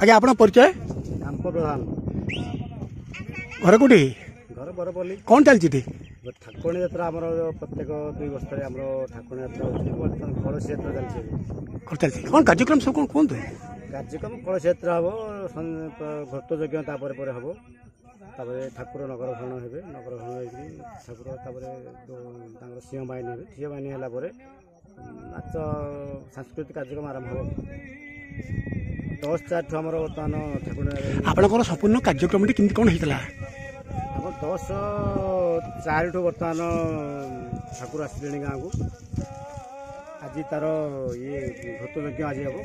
आज्ञा आप परिचय प्रधान घर कौटी घर बरपल्ली कौन चलती ठाकुराणी यात्रा आम प्रत्येक 2 वर्ष आम ठाकुराणी यात्रा होती कलश यात्रा चलती कौन कार्यक्रम सब कौन कहतु कार्यक्रम कलश यात्रा हम घट यज्ञ हम ठाकुर नगर भ्रमण हे नगर भ्रमण ठाकुर सिंह बाहिनी हे सिंह बाहिनी है नाच सांस्कृतिक कार्यक्रम आरंभ हो 10 ठू आम बर्तमान ठाकुर आप संपूर्ण कार्यक्रम कौन होता 10 ठू बर्तमान ठाकुर आसले गाँव को आज तार ये घट यज्ञ आज हम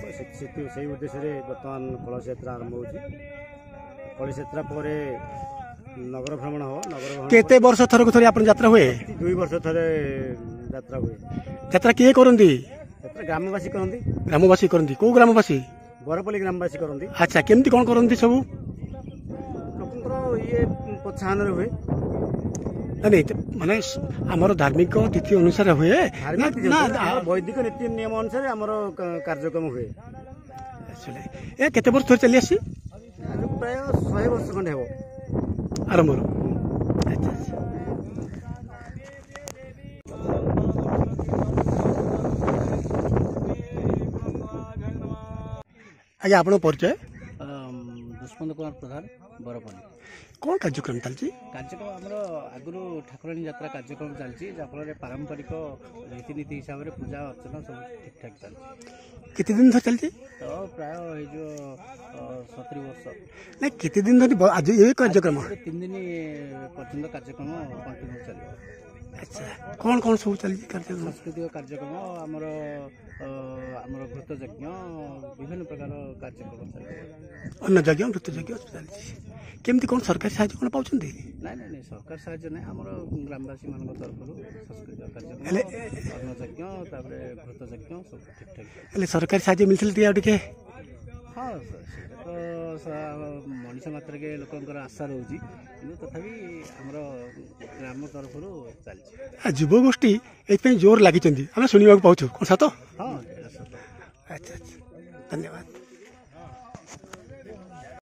से उद्देश्य बर्तमान कलश यात्रा आरंभ हो कलश यात्रा पर नगर भ्रमण हो नगर केते वर्ष थर को थरी आपन यात्रा हुए 2 वर्ष थरे यात्रा हुए यात्रा किए करंदी यात्रा ग्रामवासी करंदी को ग्रामवासी बरपल्ली ग्रामवासी करंदी अच्छा केमती कोन करंदी सब लोकंकर ये प्रोत्साहन हुए नहीं माने हमर धार्मिक तिथि अनुसार हुए ना वैदिक नीति नियम अनुसार हमर कार्यक्रम हुए ए केते वर्ष चली आसी प्राय 100 वर्ष खंडे हो आरंभ आज्ञा आप परिचय दुष्मंत कुमार प्रधान बरपल्ली कौन कार्यक्रम चलती कार्यक्रम आमर आगु ठाकुराणी यात्रा कार्यक्रम चलती जहाँफल पारंपरिक रीतिनीति हिसाब से पूजा अर्चना सब ठीक ठाक चलती कितने दिन तक चलती तो प्राय जो 70 वर्ष नहीं कितने दिन तक आज ये कार्यक्रम 3 दिन पर्यटन कार्यक्रम कंटिन्यू चलो अच्छा कौन कौन सब चलती कार्यक्रम सांस्कृतिक कार्यक्रम आमर आमर घृत यज्ञ विभिन्न प्रकार कार्यक्रम चलती अन्न यज्ञ घृत यज्ञ चलती केमती कौन सरकारी साहाय्य कौन पाँच नहीं सरकार साहाय्य ना आम ग्रामवासी मान तरफ सांस्कृतिक कार्यक्रम अन्न यज्ञ घृत यज्ञ सब ठीक ठाक सरकारी साहाय्य मिलती टे हाँ मनीष मात्र के लोक आशा रोचे कि तथापि आमर ग्राम तरफ चलती युवगोष्ठी ये जोर लगी शुणा पाचु कौन सत हाँ अच्छा अच्छा धन्यवाद।